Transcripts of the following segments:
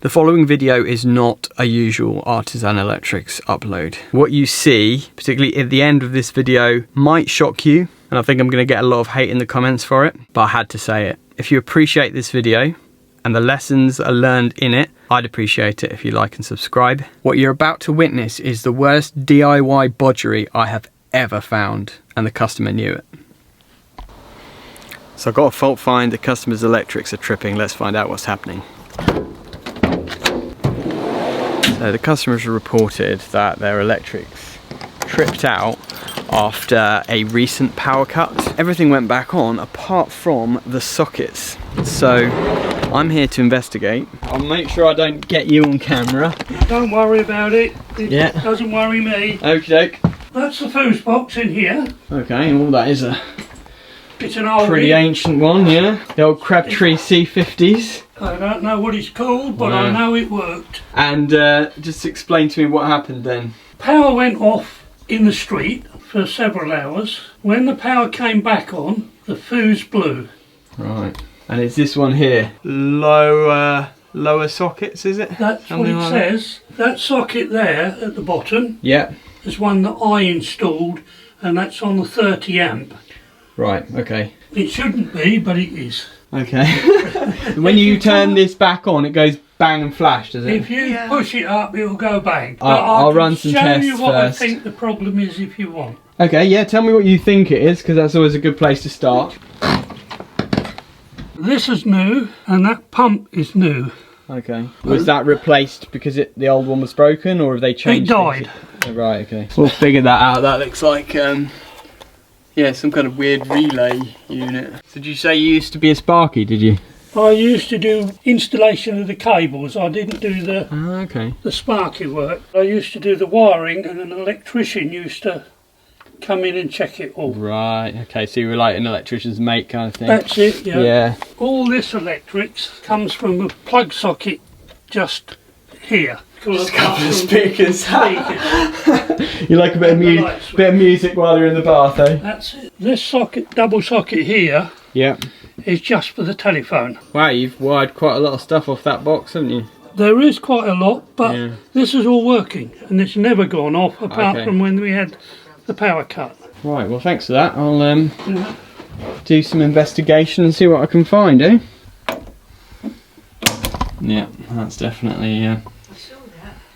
The following video is not a usual Artisan Electrics upload. What you see, particularly at the end of this video, might shock you, and I think I'm going to get a lot of hate in the comments for it, but I had to say it. If you appreciate this video and the lessons that are learned in it, I'd appreciate it if you like and subscribe. What you're about to witness is the worst DIY bodgery I have ever found, and the customer knew it. So I've got a fault find, the customer's electrics are tripping. Let's find out what's happening. So the customers reported that their electrics tripped out after a recent power cut. Everything went back on apart from the sockets. So I'm here to investigate. I'll make sure I don't get you on camera. Don't worry about it. It doesn't worry me. Okie doke. That's the fuse box in here. Okay, well that is it's an old pretty ancient one, yeah. The old Crabtree C50s. I don't know what it's called, but I know it worked. And just explain to me what happened then. Power went off in the street for several hours. When the power came back on, the fuse blew. Right. And it's this one here. Lower sockets, is it? That's something what it like says. That socket there at the bottom. Yeah. Is one that I installed, and that's on the 30 amp. Right, okay. It shouldn't be, but it is. Okay. When you turn this back on, it goes bang and flash, does it? If you push it up, it'll go bang. I'll run some tests I'll show you what first. I think the problem is if you want. Okay, yeah, tell me what you think it is, because that's always a good place to start. This is new, and that pump is new. Okay. Was that replaced because the old one was broken, or have they changed it? Died. Oh, right, okay. We'll figure that out. That looks like, yeah, some kind of weird relay unit. So did you say you used to be a sparky, did you? I used to do installation of the cables. I didn't do the sparky work. I used to do the wiring, and an electrician used to come in and check it all. Right, okay, so you were like an electrician's mate kind of thing. That's it, yeah. Yeah. All this electrics comes from a plug socket just here. Just a couple of speakers. You like a bit of music while you're in the bath, eh? That's it. This socket, double socket here, is just for the telephone. Wow, you've wired quite a lot of stuff off that box, haven't you? There is quite a lot, but this is all working, and it's never gone off apart from when we had the power cut. Right, well thanks for that. I'll do some investigation and see what I can find, eh? Yeah, that's definitely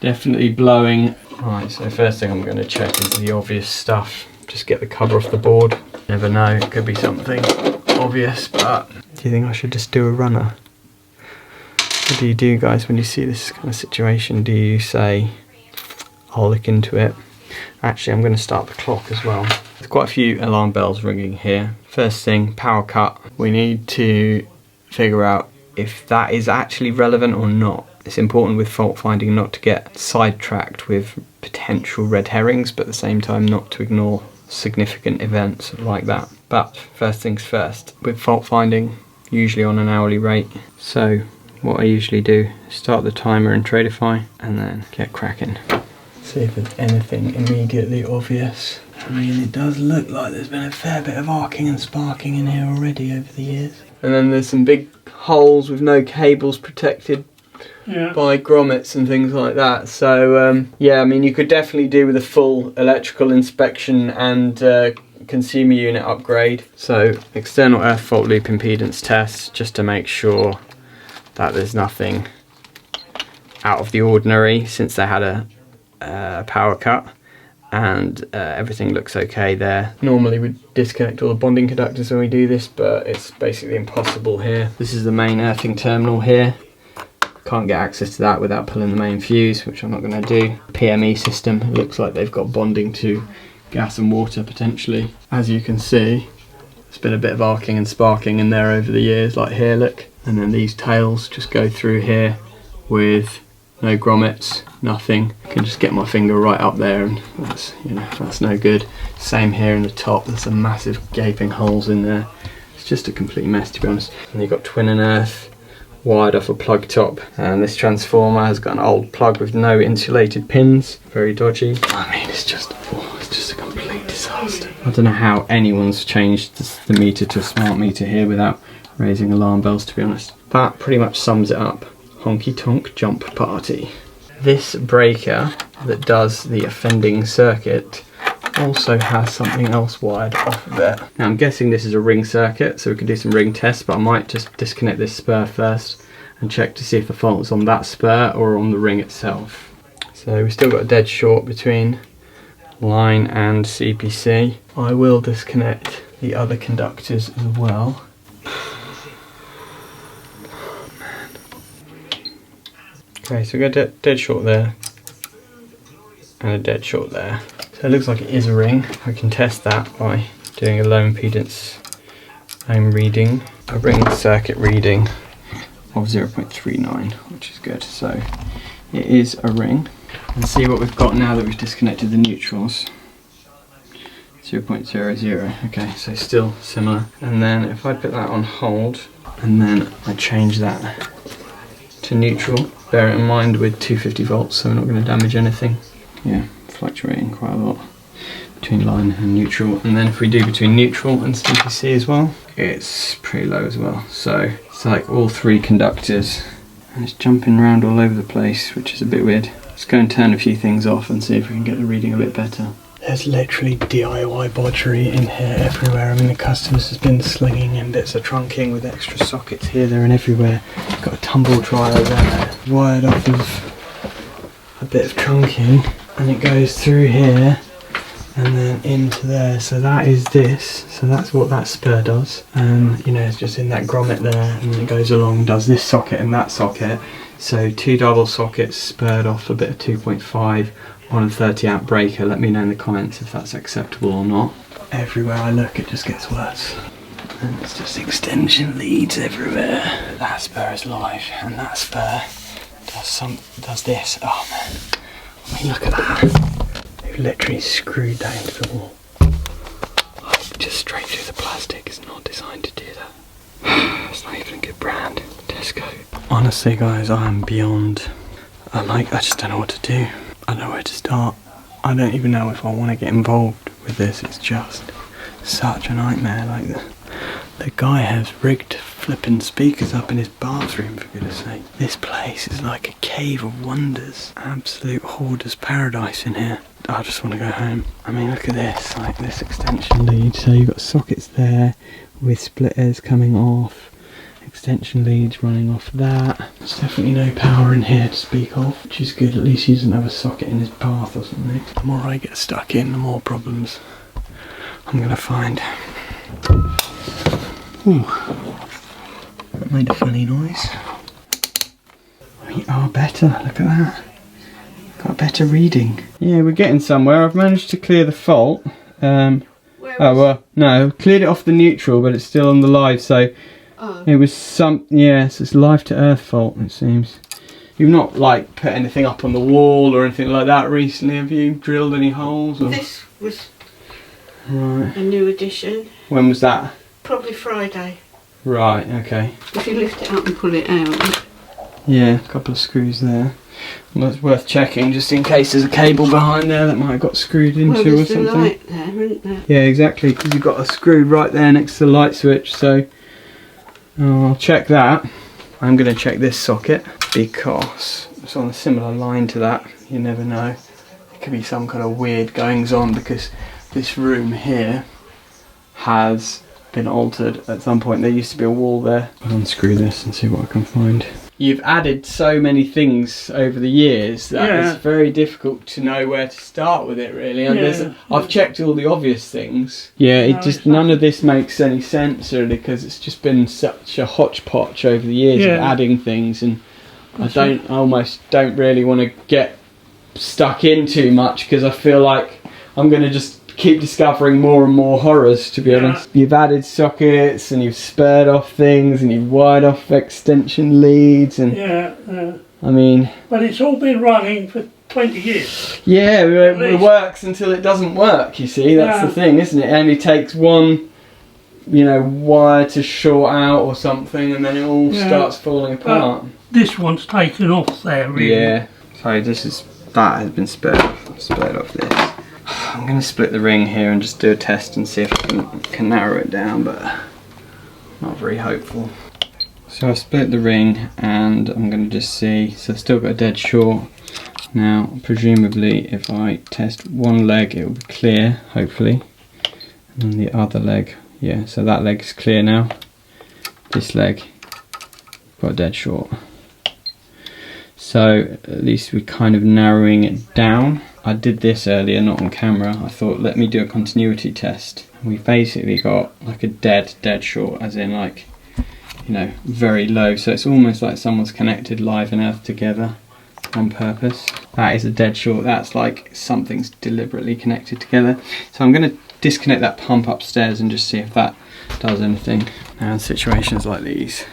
definitely blowing. Right, so first thing I'm going to check is the obvious stuff. Just get the cover off the board. Never know, it could be something obvious, but do you think I should just do a runner? What do you do, guys, when you see this kind of situation? Do you say, I'll look into it? Actually, I'm going to start the clock as well. There's quite a few alarm bells ringing here. First thing, power cut. We need to figure out if that is actually relevant or not. It's important with fault finding not to get sidetracked with potential red herrings, but at the same time not to ignore significant events like that. But first things first, with fault finding, usually on an hourly rate. So what I usually do is start the timer in Tradeify and then get cracking. See if there's anything immediately obvious. I mean, it does look like there's been a fair bit of arcing and sparking in here already over the years. And then there's some big holes with no cables protected by grommets and things like that. So yeah, I mean, you could definitely do with a full electrical inspection and consumer unit upgrade. So external earth fault loop impedance test, just to make sure that there's nothing out of the ordinary since they had a power cut, and everything looks okay there. Normally we disconnect all the bonding conductors when we do this, but it's basically impossible here. This is the main earthing terminal here. Can't get access to that without pulling the main fuse, which I'm not going to do. PME system, it looks like they've got bonding to gas and water potentially. As you can see, there's been a bit of arcing and sparking in there over the years, like here, look. And then these tails just go through here with no grommets, nothing. I can just get my finger right up there, and that's, you know, that's no good. Same here in the top, there's some massive gaping holes in there. It's just a complete mess, to be honest. And you've got twin and earth wired off a plug top, and this transformer has got an old plug with no insulated pins, very dodgy. I mean, it's just a complete disaster. I don't know how anyone's changed the meter to a smart meter here without raising alarm bells, to be honest. That pretty much sums it up. honky tonk jump party. This breaker that does the offending circuit also has something else wired off of it. Now I'm guessing this is a ring circuit, so we can do some ring tests, but I might just disconnect this spur first and check to see if the fault is on that spur or on the ring itself. So we've still got a dead short between line and CPC. I will disconnect the other conductors as well. Okay, so we've got a dead short there and a dead short there. So it looks like it is a ring. I can test that by doing a low impedance ohm reading, a ring circuit reading of 0.39, which is good. So it is a ring. And see what we've got now that we've disconnected the neutrals. 0.00. Okay, so still similar. And then if I put that on hold and then I change that to neutral, bear it in mind with 250 volts, so we're not going to damage anything. Yeah, fluctuating quite a lot between line and neutral. And then if we do between neutral and CPC as well, it's pretty low as well. So it's like all three conductors, and it's jumping around all over the place, which is a bit weird. Let's go and turn a few things off and see if we can get the reading a bit better. There's literally DIY bodgery in here everywhere. I mean, the customers has been slinging in bits of trunking with extra sockets here, there and everywhere. Got a tumble dryer there, wired off of a bit of trunking, and it goes through here and then into there. So that is this. So that's what that spur does. And you know, it's just in that grommet there, and then it goes along, does this socket and that socket. So two double sockets spurred off a bit of 2.5 on a 30 amp breaker. Let me know in the comments if that's acceptable or not. Everywhere I look it just gets worse. And it's just extension leads everywhere. That spur is live, and that spur does this. Oh man. I mean, look at that. They've literally screwed that into the wall. Just straight through the plastic. It's not designed to do that. It's not even a good brand. Tesco. Honestly guys, I am beyond. I just don't know what to do. I don't know where to start. I don't even know if I want to get involved with this. It's just such a nightmare. Like the guy has rigged flipping speakers up in his bathroom, for goodness sake. This place is like a cave of wonders. Absolute hoarder's paradise in here. I just want to go home. I mean, look at this, like this extension lead. So you've got sockets there with splitters coming off. Extension leads running off that. There's definitely no power in here to speak of, which is good. At least he doesn't have a socket in his bath or something. The more I get stuck in, the more problems I'm gonna find. Ooh, that made a funny noise. We are better, look at that. Got a better reading. Yeah, we're getting somewhere. I've managed to clear the fault. Oh well, no, cleared it off the neutral, but it's still on the live, so it was yes, it's live to earth fault, it seems. You've not like put anything up on the wall or anything like that recently, have you? Drilled any holes? Or? This was right. A new addition. When was that? Probably Friday. Right, okay. If you lift it up and pull it out. Yeah, a couple of screws there. Well, it's worth checking just in case there's a cable behind there that might have got screwed into or something. There's a light there, isn't there? Yeah, exactly, because you've got a screw right there next to the light switch, so I'll check that. I'm going to check this socket because it's on a similar line to that. You never know. It could be some kind of weird goings on because this room here has been altered at some point. There used to be a wall there. I'll unscrew this and see what I can find. You've added so many things over the years that it's very difficult to know where to start with it, really. And I've checked all the obvious things. Yeah, none of this makes any sense, really, because it's just been such a hodgepodge over the years of adding things, and I almost don't really want to get stuck in too much because I feel like I'm going to just keep discovering more and more horrors, to be honest. You've added sockets and you've spurred off things and you've wired off extension leads and I mean, but it's all been running for 20 years. Yeah, it works until it doesn't work, you see. That's the thing, isn't it? It only takes one, you know, wire to short out or something and then it all starts falling apart. This one's taken off there, really. Yeah, so that has been spurred off this. I'm going to split the ring here and just do a test and see if I can narrow it down, but not very hopeful. So I split the ring and I'm going to just see, so I've still got a dead short. Now presumably if I test one leg it will be clear, hopefully. And the other leg, yeah, so that leg is clear now. This leg, got a dead short. So at least we're kind of narrowing it down. I did this earlier, not on camera. I thought let me do a continuity test. We've basically got like a dead short, as in like, you know, very low. So it's almost like someone's connected live and earth together on purpose. That is a dead short. That's like something's deliberately connected together. So I'm going to disconnect that pump upstairs and just see if that does anything. Now in situations like these,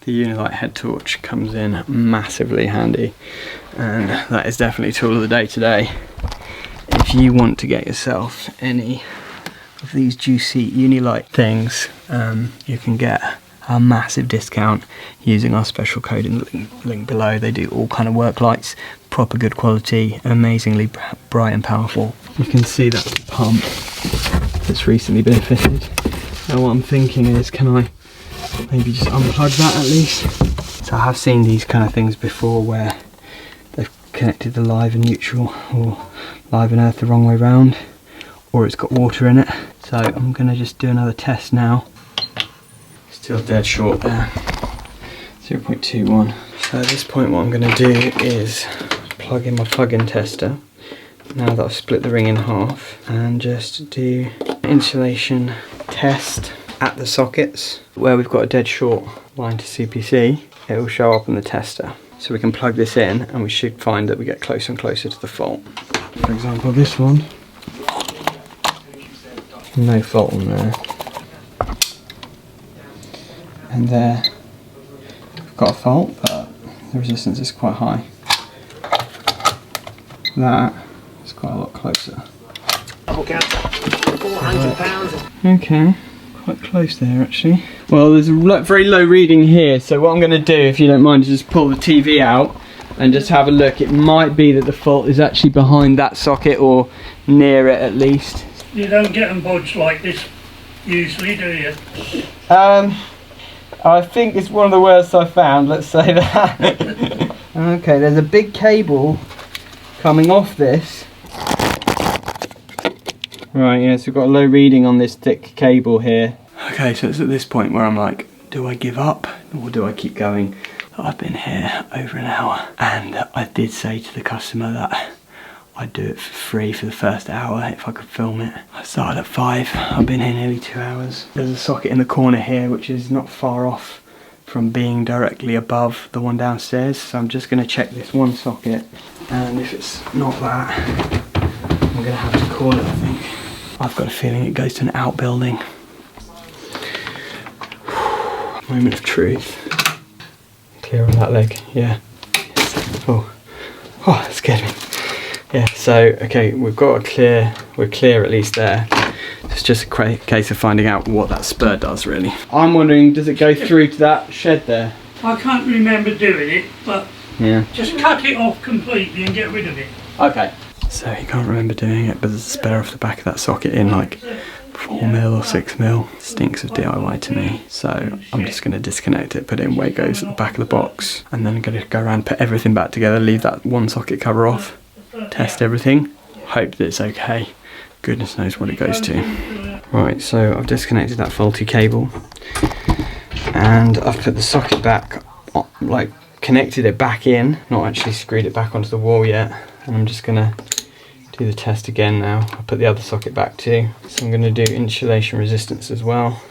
the Unilite head torch comes in massively handy, and that is definitely tool of the day today. If you want to get yourself any of these juicy Unilite things, you can get a massive discount using our special code in the link below. They do all kind of work lights, proper good quality, amazingly bright and powerful. You can see that's the pump that's recently been fitted. Now what I'm thinking is, can I maybe just unplug that at least? So I have seen these kind of things before where they've connected the live and neutral, or live and earth the wrong way round, or it's got water in it. So I'm going to just do another test now. Still dead short there, 0.21. So at this point what I'm going to do is plug in my plug-in tester, now that I've split the ring in half, and just do insulation test at the sockets. Where we've got a dead short line to CPC, it will show up on the tester. So we can plug this in and we should find that we get closer and closer to the fault. For example, this one, no fault on there. And there, we've got a fault, but the resistance is quite high. That is quite a lot closer. Okay, quite close there actually. Well, there's a very low reading here, so what I'm going to do, if you don't mind, is just pull the TV out and just have a look. It might be that the fault is actually behind that socket, or near it at least. You don't get them bodged like this usually, do you? I think it's one of the worst I've found, let's say that. Okay, there's a big cable coming off this. Right, yeah, so we've got a low reading on this thick cable here. Okay, so it's at this point where I'm like, do I give up or do I keep going? I've been here over an hour, and I did say to the customer that I'd do it for free for the first hour if I could film it. I started at 5, I've been here nearly 2 hours. There's a socket in the corner here which is not far off from being directly above the one downstairs, so I'm just going to check this one socket, and if it's not that, I'm going to have to call it, I think. I've got a feeling it goes to an outbuilding. Moment of truth. Clear on that leg, yeah. Oh, that scared me. Yeah, so, okay, we've got a clear, we're clear at least there. It's just a case of finding out what that spur does, really. I'm wondering, does it go through to that shed there? I can't remember doing it, but yeah, just cut it off completely and get rid of it. Okay. So you can't remember doing it, but there's a spare off the back of that socket in like 4mm or 6mm. Stinks of DIY to me. So I'm just going to disconnect it, put it in Wagos at the back of the box, and then I'm going to go around, put everything back together, leave that one socket cover off, test everything, hope that it's okay. Goodness knows what it goes to. Right, so I've disconnected that faulty cable, and I've put the socket back, like connected it back in, not actually screwed it back onto the wall yet, and I'm just going to do the test again now. I'll put the other socket back too. So I'm going to do insulation resistance as well.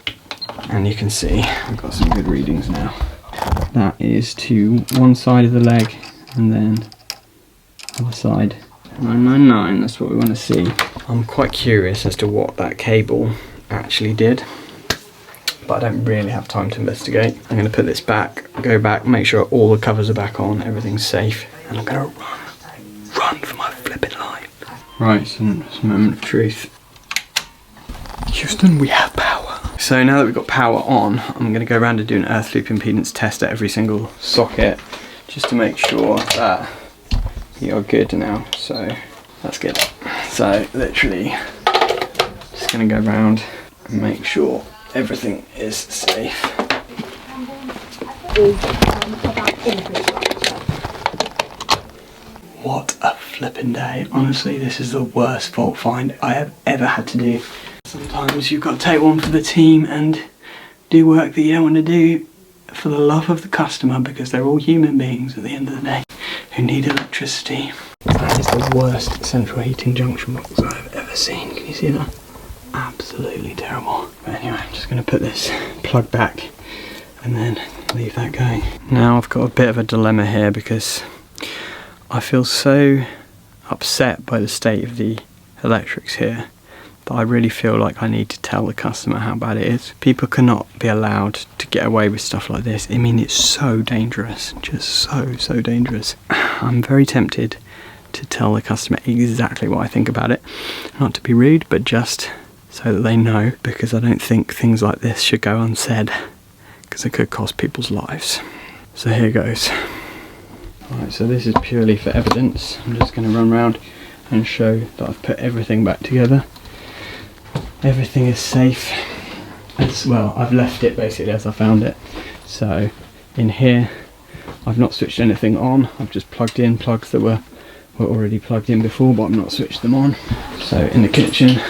And you can see I've got some good readings now. That is to one side of the leg and then other side. 999, that's what we want to see. I'm quite curious as to what that cable actually did, but I don't really have time to investigate. I'm going to put this back, go back, make sure all the covers are back on, everything's safe, and I'm going to run for my flipping life. Right, some moment of truth. Houston, we have power. So now that we've got power on, I'm going to go around and do an earth loop impedance test at every single socket, just to make sure that you're good now. So that's good. So literally just going to go around and make sure everything is safe. is about infrastructure. What a flipping day. Honestly, this is the worst fault find I have ever had to do. Sometimes you've got to take one for the team and do work that you don't want to do for the love of the customer, because they're all human beings at the end of the day who need electricity. That is the worst central heating junction box I've ever seen. Can you see that? Absolutely terrible. But anyway, I'm just going to put this plug back and then leave that going. Now I've got a bit of a dilemma here, because I feel so upset by the state of the electrics here that I really feel like I need to tell the customer how bad it is. People cannot be allowed to get away with stuff like this. I mean, it's so dangerous, just so dangerous. I'm very tempted to tell the customer exactly what I think about it. Not to be rude, but just so that they know, because I don't think things like this should go unsaid, because it could cost people's lives. So here goes. Right, so this is purely for evidence. I'm just going to run around and show that I've put everything back together. Everything is safe. As well, I've left it basically as I found it. So in here, I've not switched anything on. I've just plugged in plugs that were already plugged in before, but I've not switched them on. So in the kitchen,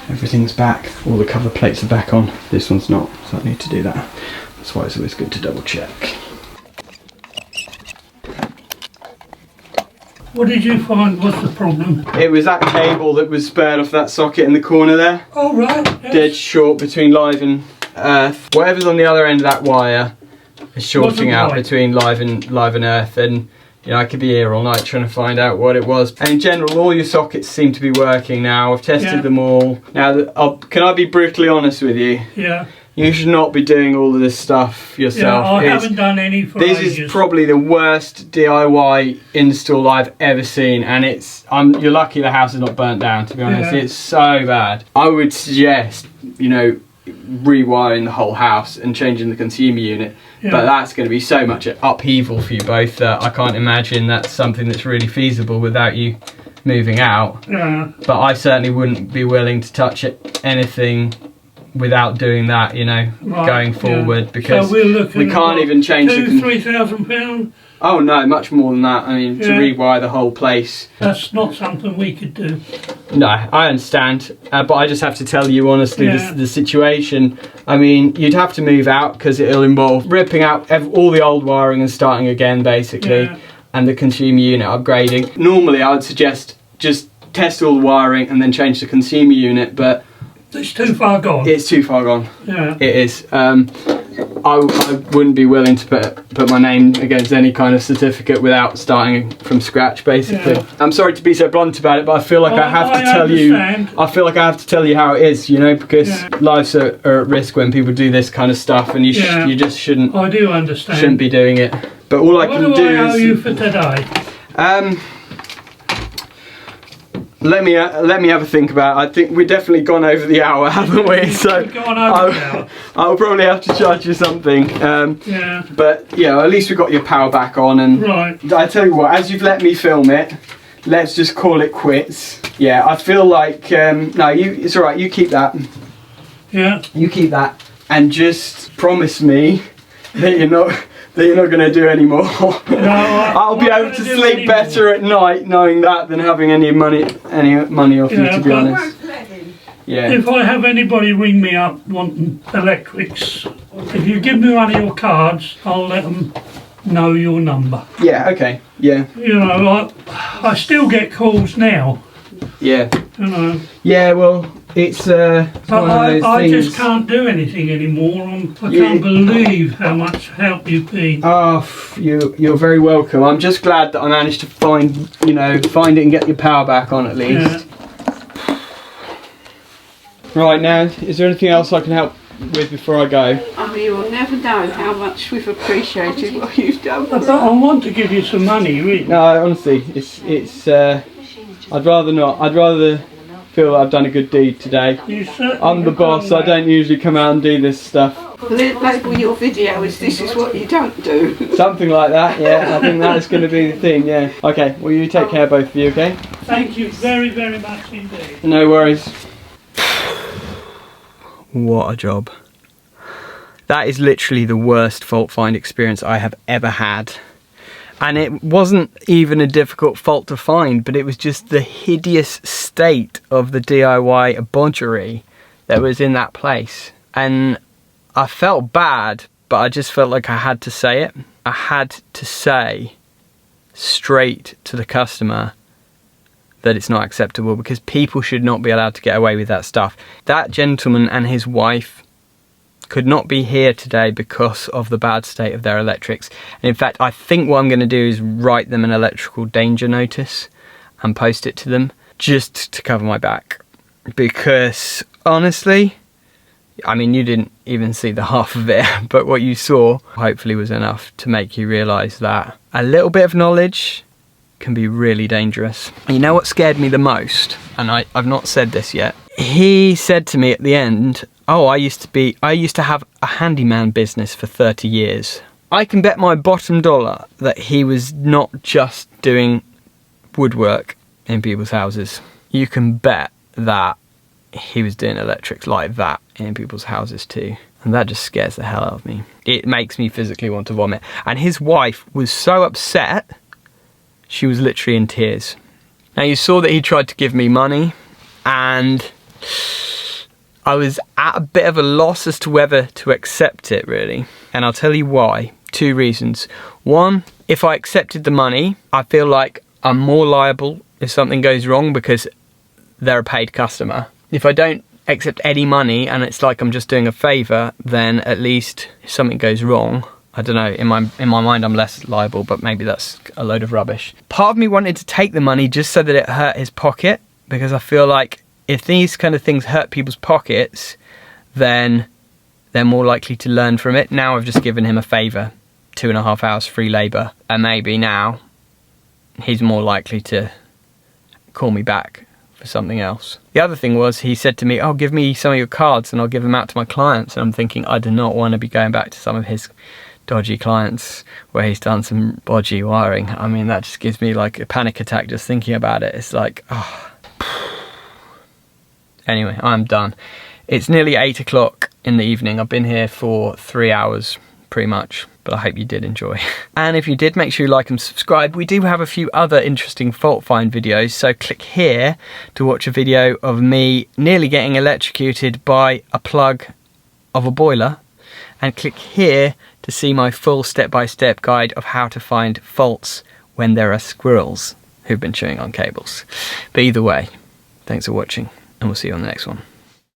everything's back. All the cover plates are back on. This one's not, so I need to do that. That's why it's always good to double check. What did you find was the problem? It was that cable that was spurred off that socket in the corner there. Oh right. Yes. Dead short between live and earth. Whatever's on the other end of that wire is shorting out between live and earth, and you know, I could be here all night trying to find out what it was. And in general, all your sockets seem to be working now. I've tested them all. Now, can I be brutally honest with you? Yeah. You should not be doing all of this stuff yourself. Yeah, I haven't done any for ages. This is probably the worst DIY install I've ever seen, and you're lucky the house is not burnt down, to be honest. Yeah. It's so bad. I would suggest, you know, rewiring the whole house and changing the consumer unit, but that's going to be so much upheaval for you both that I can't imagine that's something that's really feasible without you moving out. Yeah. But I certainly wouldn't be willing to touch anything without doing that, you know, going forward, because so we can't even change £2,000-3,000. Oh no, much more than that. I mean, to rewire the whole place. That's not something we could do. No, I understand, but I just have to tell you honestly the situation. I mean, you'd have to move out because it'll involve ripping out all the old wiring and starting again, basically, and the consumer unit upgrading. Normally, I would suggest just test all the wiring and then change the consumer unit, but it's too far gone. It's too far gone. Yeah. It is. I wouldn't be willing to put my name against any kind of certificate without starting from scratch, basically. Yeah. I'm sorry to be so blunt about it, but I feel like I have to tell you. I feel like I have to tell you how it is, you know, because lives are at risk when people do this kind of stuff, and you just shouldn't. I do understand. Shouldn't be doing it. But all I can do is. What do I owe you for today? Let me have a think about it. I think we've definitely gone over the hour, haven't we? So I'll probably have to charge you something. But yeah, at least we got your power back on. And I tell you what, as you've let me film it, let's just call it quits. Yeah, I feel like no, it's all right. You keep that. Yeah. You keep that, and just promise me that you're not going to do any more. No, I'll be able to sleep better at night knowing that than having any money off you, to be honest. Yeah. If I have anybody ring me up wanting electrics, if you give me one of your cards, I'll let them know your number. Yeah, okay, yeah. You know, I still get calls now. Yeah. You know. Yeah, well, it's one of those I things. just can't do anything anymore. I can't believe how much help you've been. Oh, you're very welcome. I'm just glad that I managed to find it and get your power back on at least. Yeah. Right, now, is there anything else I can help with before I go? Oh, you will never know how much we've appreciated what you've done. I want to give you some money, really. No, honestly, it's. I'd rather not. I'd rather feel that I've done a good deed today. I'm the boss. I don't usually come out and do this stuff. Label your video as "This is what you don't do." Something like that. Yeah, I think that's going to be the thing. Yeah. Okay. Well, you take care, both of you. Okay. Thank you very, very much indeed. No worries. What a job. That is literally the worst fault find experience I have ever had. And it wasn't even a difficult fault to find, but it was just the hideous state of the DIY bodgery that was in that place. And I felt bad, but I just felt like I had to say it. I had to say straight to the customer that it's not acceptable, because people should not be allowed to get away with that stuff. That gentleman and his wife could not be here today because of the bad state of their electrics. And in fact, I think what I'm going to do is write them an electrical danger notice and post it to them just to cover my back. Because honestly, I mean, you didn't even see the half of it, but what you saw hopefully was enough to make you realise that a little bit of knowledge can be really dangerous. And you know what scared me the most? And I've not said this yet. He said to me at the end, oh, I used to have a handyman business for 30 years. I can bet my bottom dollar that he was not just doing woodwork in people's houses. You can bet that he was doing electrics like that in people's houses too. And that just scares the hell out of me. It makes me physically want to vomit. And his wife was so upset, she was literally in tears. Now you saw that he tried to give me money, and I was at a bit of a loss as to whether to accept it, really. And I'll tell you why. 2 reasons. One, if I accepted the money, I feel like I'm more liable if something goes wrong because they're a paid customer. If I don't accept any money and it's like I'm just doing a favour, then at least if something goes wrong, I don't know, in my mind I'm less liable, but maybe that's a load of rubbish. Part of me wanted to take the money just so that it hurt his pocket, because I feel like if these kind of things hurt people's pockets, then they're more likely to learn from it. Now I've just given him a favour, 2.5 hours free labour, and maybe now he's more likely to call me back for something else. The other thing was, he said to me, oh, give me some of your cards and I'll give them out to my clients. And I'm thinking, I do not want to be going back to some of his dodgy clients where he's done some bodgy wiring. I mean, that just gives me like a panic attack just thinking about it. It's like, oh. Anyway, I'm done. It's nearly 8 o'clock in the evening. I've been here for 3 hours pretty much, but I hope you did enjoy. And if you did, make sure you like and subscribe. We do have a few other interesting fault find videos, so click here to watch a video of me nearly getting electrocuted by a plug of a boiler, and click here to see my full step-by-step guide of how to find faults when there are squirrels who've been chewing on cables. But either way, thanks for watching, and we'll see you on the next one.